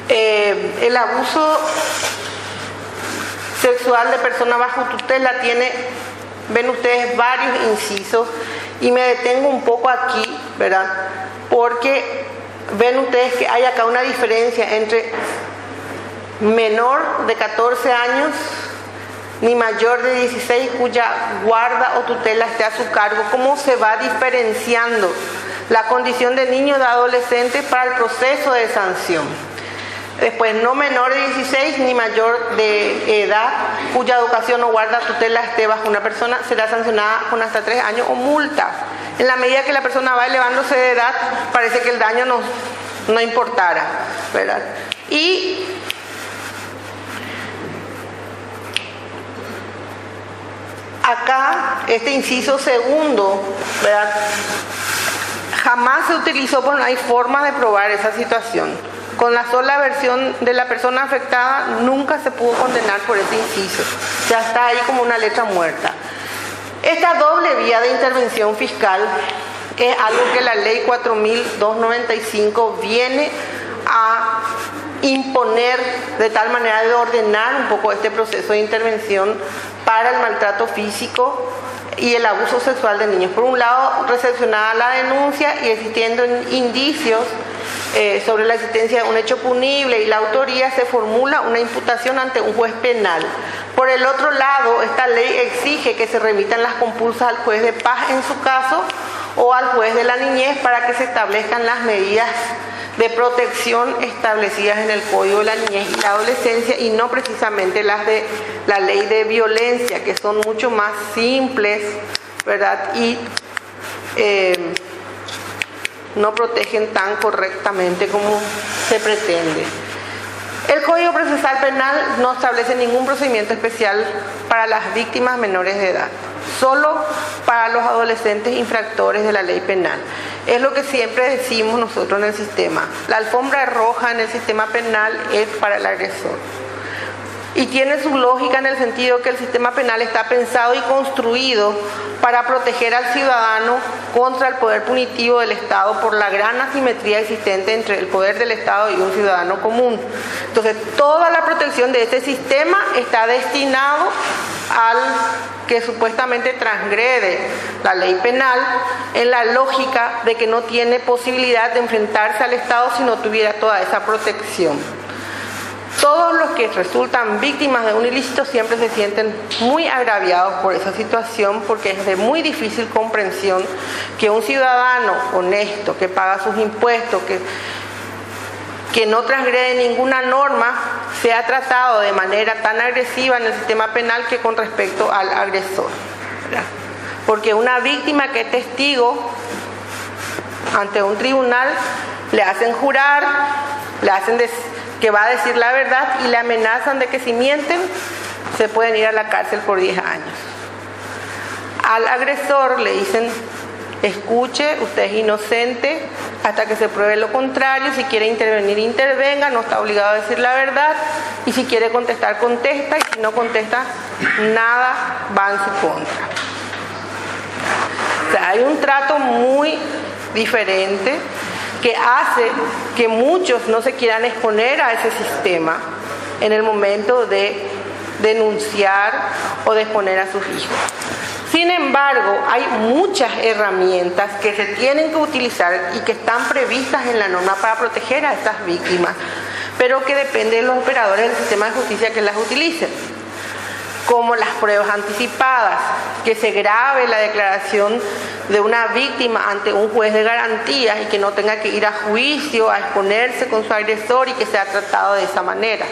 El abuso sexual de persona bajo tutela tiene, ven ustedes, varios incisos, y me detengo un poco aquí, ¿verdad? Porque ven ustedes que hay acá una diferencia entre menor de 14 años ni mayor de 16 cuya guarda o tutela esté a su cargo. ¿Cómo se va diferenciando la condición de niño o de adolescente para el proceso de sanción? Después, no menor de 16 ni mayor de edad cuya educación o guarda tutela esté bajo una persona será sancionada con hasta 3 años o multa. En la medida que la persona va elevándose de edad, parece que el daño no importara, ¿verdad? Y acá, este inciso segundo, ¿verdad? Jamás se utilizó porque no hay forma de probar esa situación. Con la sola versión de la persona afectada nunca se pudo condenar por ese inciso. Ya está ahí como una letra muerta. Esta doble vía de intervención fiscal es algo que la ley 4.295 viene a imponer de tal manera de ordenar un poco este proceso de intervención para el maltrato físico y el abuso sexual de niños. Por un lado, recepcionada la denuncia y existiendo indicios sobre la existencia de un hecho punible y la autoría, se formula una imputación ante un juez penal. Por el otro lado, esta ley exige que se remitan las compulsas al juez de paz en su caso o al juez de la niñez para que se establezcan las medidas de protección establecidas en el Código de la Niñez y la Adolescencia, y no precisamente las de la ley de violencia, que son mucho más simples, ¿verdad? Y no protegen tan correctamente como se pretende. El Código Procesal Penal no establece ningún procedimiento especial para las víctimas menores de edad, solo para los adolescentes infractores de la ley penal. Es lo que siempre decimos nosotros en el sistema. La alfombra roja en el sistema penal es para el agresor. Y tiene su lógica en el sentido que el sistema penal está pensado y construido para proteger al ciudadano contra el poder punitivo del Estado por la gran asimetría existente entre el poder del Estado y un ciudadano común. Entonces, toda la protección de este sistema está destinado al que supuestamente transgrede la ley penal, en la lógica de que no tiene posibilidad de enfrentarse al Estado si no tuviera toda esa protección. Todos los que resultan víctimas de un ilícito siempre se sienten muy agraviados por esa situación, porque es de muy difícil comprensión que un ciudadano honesto, que paga sus impuestos, que no transgrede ninguna norma, sea tratado de manera tan agresiva en el sistema penal que con respecto al agresor, ¿verdad? Porque una víctima que es testigo ante un tribunal le hacen jurar, le hacen que va a decir la verdad y le amenazan de que si mienten se pueden ir a la cárcel por 10 años. Al agresor le dicen: escuche, usted es inocente hasta que se pruebe lo contrario, si quiere intervenir, intervenga, no está obligado a decir la verdad, y si quiere contestar, contesta, y si no contesta, nada va en su contra. O sea, hay un trato muy diferente que hace que muchos no se quieran exponer a ese sistema en el momento de denunciar o de exponer a sus hijos. Sin embargo, hay muchas herramientas que se tienen que utilizar y que están previstas en la norma para proteger a estas víctimas, pero que depende de los operadores del sistema de justicia que las utilicen, como las pruebas anticipadas, que se grabe la declaración de una víctima ante un juez de garantías y que no tenga que ir a juicio a exponerse con su agresor y que sea tratado de esa manera.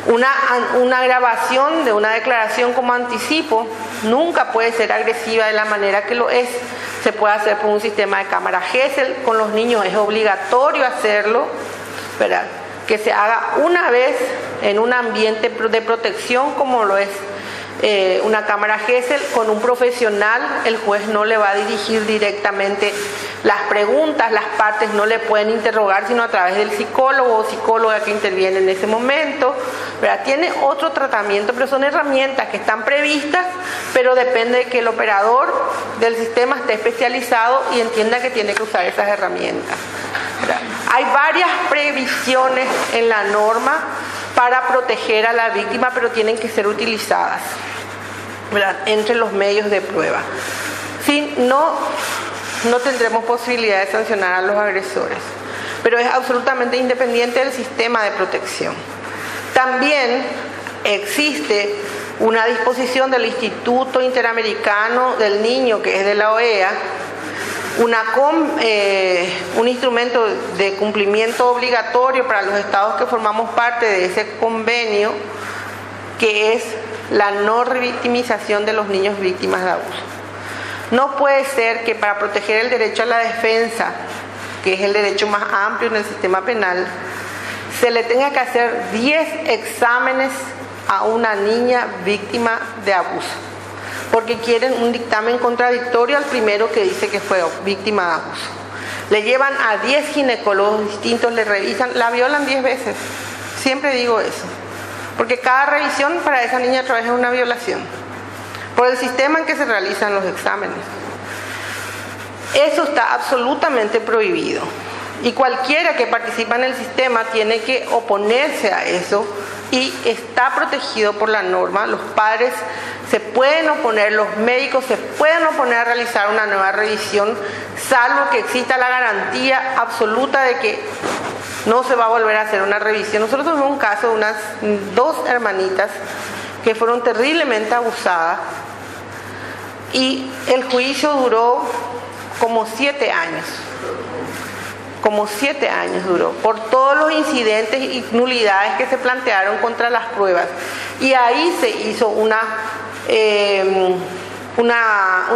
Una grabación de una declaración como anticipo nunca puede ser agresiva de la manera que lo es. Se puede hacer por un sistema de cámara Gesell, con los niños es obligatorio hacerlo, ¿verdad? Que se haga una vez en un ambiente de protección como lo es una cámara Gesell, con un profesional. El juez no le va a dirigir directamente las preguntas, las partes no le pueden interrogar sino a través del psicólogo o psicóloga que interviene en ese momento, ¿verdad? Tiene otro tratamiento, pero son herramientas que están previstas, pero depende de que el operador del sistema esté especializado y entienda que tiene que usar esas herramientas, ¿verdad? Hay varias previsiones en la norma para proteger a la víctima, pero tienen que ser utilizadas, ¿verdad?, entre los medios de prueba. Si no, no tendremos posibilidad de sancionar a los agresores, pero es absolutamente independiente del sistema de protección. También existe una disposición del Instituto Interamericano del Niño, que es de la OEA, un instrumento de cumplimiento obligatorio para los estados que formamos parte de ese convenio, que es la no revictimización de los niños víctimas de abuso. No puede ser que para proteger el derecho a la defensa, que es el derecho más amplio en el sistema penal, se le tenga que hacer 10 exámenes a una niña víctima de abuso, porque quieren un dictamen contradictorio al primero que dice que fue víctima de abuso. Le llevan a 10 ginecólogos distintos, le revisan, la violan 10 veces. Siempre digo eso, porque cada revisión para esa niña otra vez es una violación, por el sistema en que se realizan los exámenes. Eso está absolutamente prohibido, y cualquiera que participa en el sistema tiene que oponerse a eso, y está protegido por la norma. Los padres se pueden oponer, los médicos se pueden oponer a realizar una nueva revisión, salvo que exista la garantía absoluta de que no se va a volver a hacer una revisión. Nosotros tuvimos un caso de unas 2 hermanitas que fueron terriblemente abusadas, y el juicio duró como 7 años. Como 7 años duró, por todos los incidentes y nulidades que se plantearon contra las pruebas. Y ahí se hizo un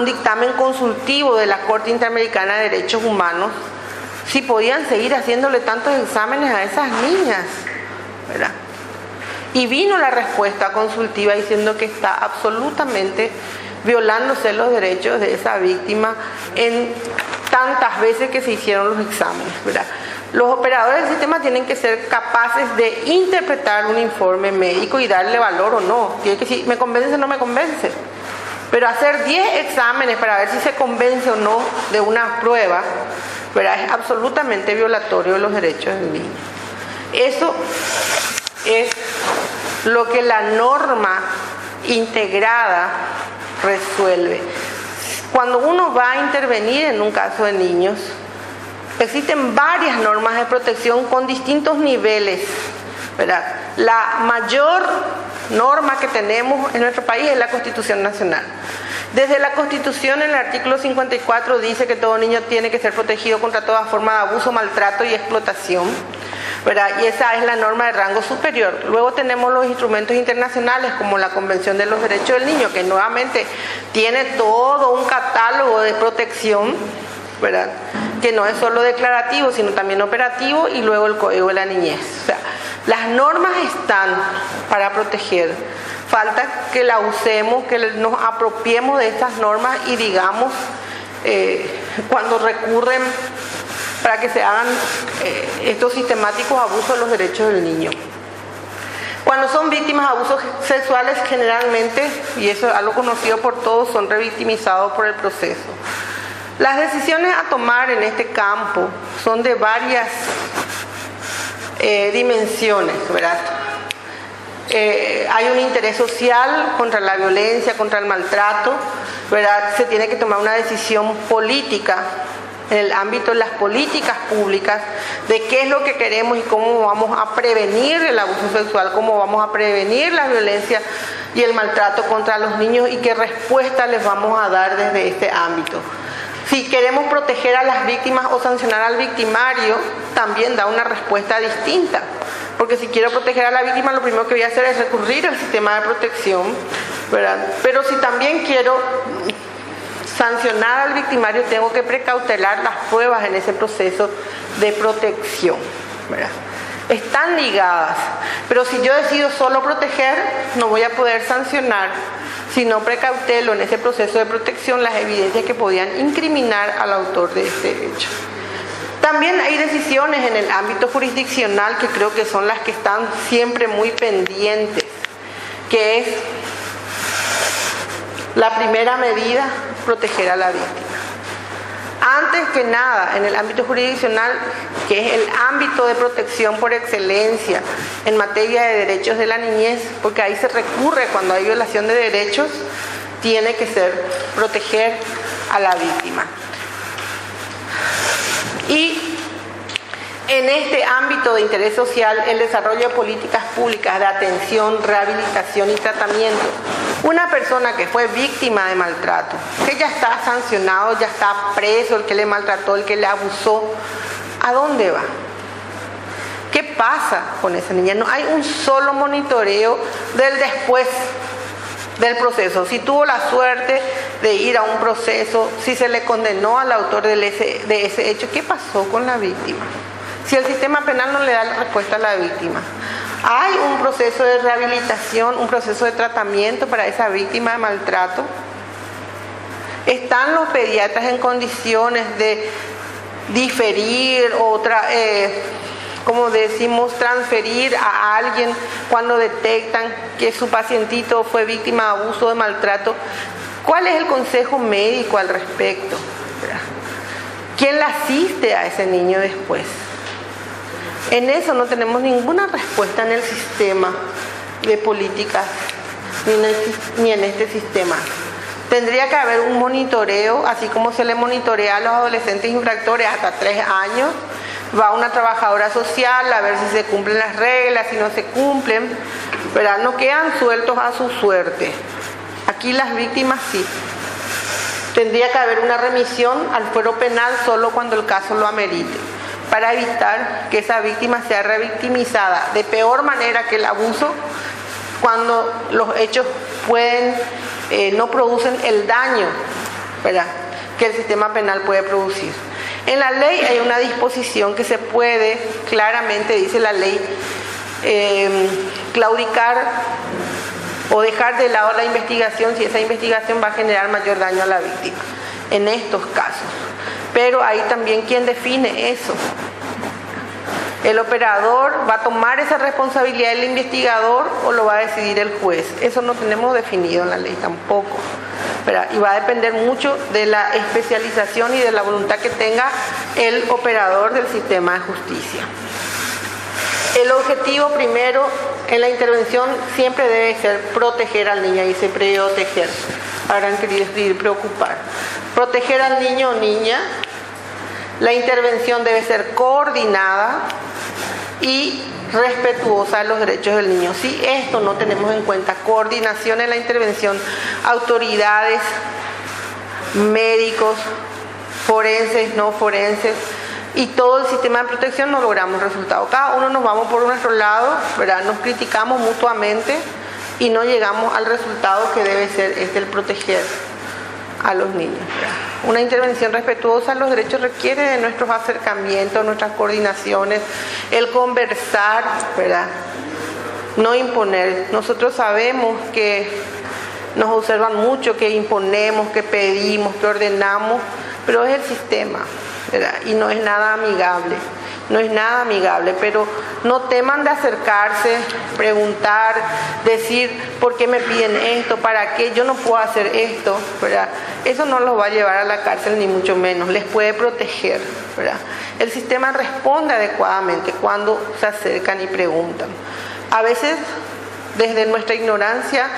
dictamen consultivo de la Corte Interamericana de Derechos Humanos, si podían seguir haciéndole tantos exámenes a esas niñas, ¿verdad? Y vino la respuesta consultiva diciendo que está absolutamente violándose los derechos de esa víctima en tantas veces que se hicieron los exámenes, ¿verdad? Los operadores del sistema tienen que ser capaces de interpretar un informe médico y darle valor o no. Tiene que decir, ¿me convence o no me convence? Pero hacer 10 exámenes para ver si se convence o no de una prueba, ¿verdad?, es absolutamente violatorio de los derechos del niño. Eso es lo que la norma integrada resuelve. Cuando uno va a intervenir en un caso de niños, existen varias normas de protección con distintos niveles, ¿verdad? La mayor norma que tenemos en nuestro país es la Constitución Nacional. Desde la Constitución, en el artículo 54 dice que todo niño tiene que ser protegido contra toda forma de abuso, maltrato y explotación, ¿verdad? Y esa es la norma de rango superior. Luego tenemos los instrumentos internacionales como la Convención de los Derechos del Niño, que nuevamente tiene todo un catálogo de protección, ¿verdad?, que no es solo declarativo, sino también operativo, y luego el Código de la Niñez. O sea, las normas están para proteger. Falta que la usemos, que nos apropiemos de estas normas y digamos, cuando recurren para que se hagan estos sistemáticos abusos de los derechos del niño. Cuando son víctimas de abusos sexuales, generalmente, y eso es algo conocido por todos, son revictimizados por el proceso. Las decisiones a tomar en este campo son de varias dimensiones, ¿verdad? Hay un interés social contra la violencia, contra el maltrato, ¿verdad? Se tiene que tomar una decisión política en el ámbito de las políticas públicas, de qué es lo que queremos y cómo vamos a prevenir el abuso sexual, cómo vamos a prevenir la violencia y el maltrato contra los niños y qué respuesta les vamos a dar desde este ámbito. Si queremos proteger a las víctimas o sancionar al victimario, también da una respuesta distinta. Porque si quiero proteger a la víctima, lo primero que voy a hacer es recurrir al sistema de protección, ¿verdad? Pero si también quiero sancionar al victimario, tengo que precautelar las pruebas en ese proceso de protección, ¿verdad? Están ligadas, pero si yo decido solo proteger, no voy a poder sancionar si no precautelo en ese proceso de protección las evidencias que podían incriminar al autor de este hecho. También hay decisiones en el ámbito jurisdiccional que creo que son las que están siempre muy pendientes, que es la primera medida, proteger a la víctima. Antes que nada, en el ámbito jurisdiccional que es el ámbito de protección por excelencia en materia de derechos de la niñez, porque ahí se recurre cuando hay violación de derechos, tiene que ser proteger a la víctima. Y en este ámbito de interés social, el desarrollo de políticas públicas de atención, rehabilitación y tratamiento. Una persona que fue víctima de maltrato, que ya está sancionado, ya está preso, el que le maltrató, el que le abusó, ¿a dónde va? ¿Qué pasa con esa niña? No hay un solo monitoreo del después del proceso. Si tuvo la suerte de ir a un proceso, si se le condenó al autor de ese hecho, ¿qué pasó con la víctima? Si el sistema penal no le da la respuesta a la víctima. ¿Hay un proceso de rehabilitación, un proceso de tratamiento para esa víctima de maltrato? ¿Están los pediatras en condiciones de diferir o como decimos, transferir a alguien cuando detectan que su pacientito fue víctima de abuso, de maltrato? ¿Cuál es el consejo médico al respecto? ¿Quién la asiste a ese niño después? En eso no tenemos ninguna respuesta en el sistema de políticas ni en este sistema. Tendría que haber un monitoreo, así como se le monitorea a los adolescentes infractores hasta 3 años. Va una trabajadora social a ver si se cumplen las reglas, si no se cumplen, ¿verdad? No quedan sueltos a su suerte. Aquí las víctimas sí. Tendría que haber una remisión al fuero penal solo cuando el caso lo amerite, para evitar que esa víctima sea revictimizada de peor manera que el abuso, cuando los hechos no producen el daño, ¿verdad?, que el sistema penal puede producir. En la ley hay una disposición que se puede, claramente dice la ley, claudicar o dejar de lado la investigación si esa investigación va a generar mayor daño a la víctima, en estos casos. Pero hay también quien define eso. ¿El operador va a tomar esa responsabilidad del investigador o lo va a decidir el juez? Eso no tenemos definido en la ley tampoco, ¿verdad? Y va a depender mucho de la especialización y de la voluntad que tenga el operador del sistema de justicia. El objetivo primero en la intervención siempre debe ser proteger al niño, y se proteger. Habrán querido escribir preocupar. Proteger al niño o niña. La intervención debe ser coordinada y respetuosa de los derechos del niño. Si esto no tenemos en cuenta, coordinación en la intervención, autoridades, médicos, forenses, no forenses, y todo el sistema de protección, no logramos resultados. Cada uno nos vamos por nuestro lado, ¿verdad? Nos criticamos mutuamente y no llegamos al resultado que debe ser el proteger a los niños, ¿verdad? Una intervención respetuosa de los derechos requiere de nuestros acercamientos, nuestras coordinaciones, el conversar, ¿verdad? No imponer. Nosotros sabemos que nos observan mucho, que imponemos, que pedimos, que ordenamos, pero es el sistema, ¿verdad? Y no es nada amigable. No es nada amigable, pero no teman de acercarse, preguntar, decir, ¿por qué me piden esto? ¿Para qué? Yo no puedo hacer esto, ¿verdad? Eso no los va a llevar a la cárcel, ni mucho menos, les puede proteger, ¿verdad? El sistema responde adecuadamente cuando se acercan y preguntan. A veces, desde nuestra ignorancia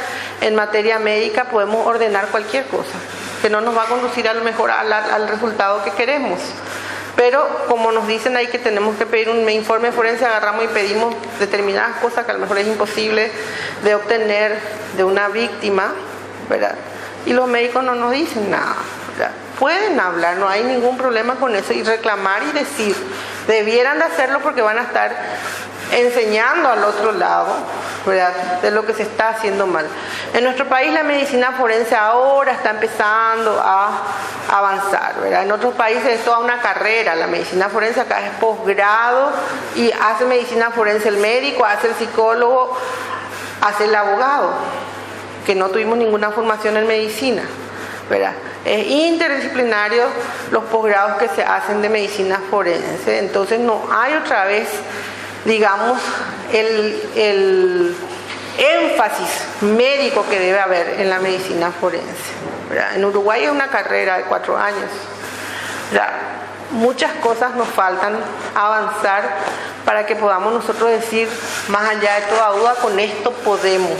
en materia médica, podemos ordenar cualquier cosa, que no nos va a conducir a lo mejor al resultado que queremos. Pero como nos dicen ahí que tenemos que pedir un informe forense, agarramos y pedimos determinadas cosas que a lo mejor es imposible de obtener de una víctima, ¿verdad? Y los médicos no nos dicen nada, ¿verdad? Pueden hablar, no hay ningún problema con eso, y reclamar y decir, debieran de hacerlo porque van a estar enseñando al otro lado, ¿verdad?, de lo que se está haciendo mal. En nuestro país la medicina forense ahora está empezando a avanzar, ¿verdad? En otros países es toda una carrera, la medicina forense acá es posgrado, y hace medicina forense el médico, hace el psicólogo, hace el abogado, que no tuvimos ninguna formación en medicina, ¿verdad? Es interdisciplinario los posgrados que se hacen de medicina forense, entonces no hay otra vez, digamos, el énfasis médico que debe haber en la medicina forense, ¿verdad? En Uruguay es una carrera de 4 años, ¿verdad? muchas cosas nos faltan avanzar para que podamos nosotros decir, más allá de toda duda, con esto podemos,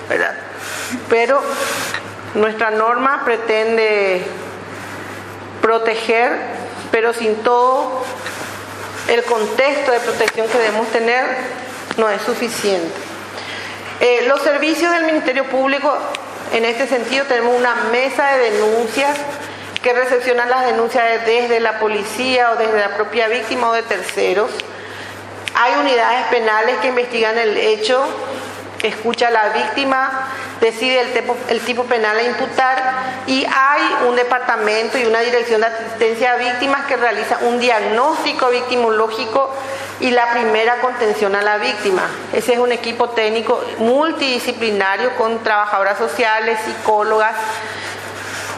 ¿verdad? Pero nuestra norma pretende proteger, pero sin todo el contexto de protección que debemos tener, no es suficiente. Los servicios del Ministerio Público, en este sentido, tenemos una mesa de denuncias que recepcionan las denuncias desde la policía o desde la propia víctima o de terceros. Hay unidades penales que investigan el hecho, escucha a la víctima, decide el tipo penal a imputar, y hay un departamento y una dirección de asistencia a víctimas que realiza un diagnóstico victimológico y la primera contención a la víctima. Ese es un equipo técnico multidisciplinario con trabajadoras sociales, psicólogas,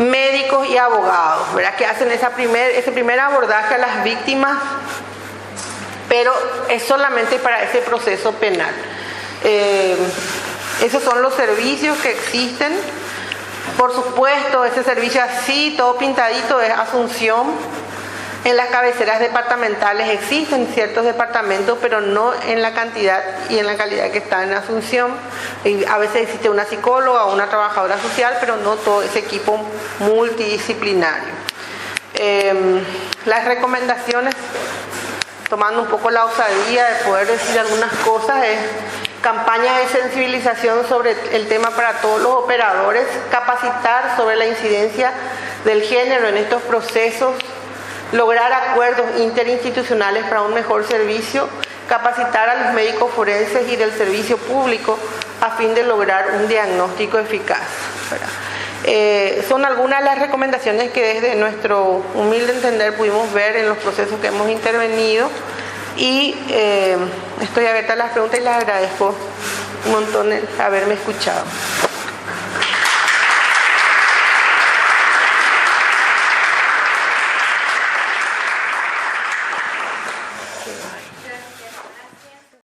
médicos y abogados, ¿verdad?, que hacen ese primer abordaje a las víctimas, pero es solamente para ese proceso penal. Esos son los servicios que existen. Por supuesto, ese servicio así, todo pintadito, es Asunción. En las cabeceras departamentales existen ciertos departamentos, pero no en la cantidad y en la calidad que está en Asunción. Y a veces existe una psicóloga o una trabajadora social, pero no todo ese equipo multidisciplinario. Las recomendaciones, tomando un poco la osadía de poder decir algunas cosas, es campañas de sensibilización sobre el tema para todos los operadores, capacitar sobre la incidencia del género en estos procesos, lograr acuerdos interinstitucionales para un mejor servicio, capacitar a los médicos forenses y del servicio público a fin de lograr un diagnóstico eficaz, ¿verdad? Son algunas de las recomendaciones que desde nuestro humilde entender pudimos ver en los procesos que hemos intervenido, y estoy abierta a las preguntas y les agradezco un montón el haberme escuchado.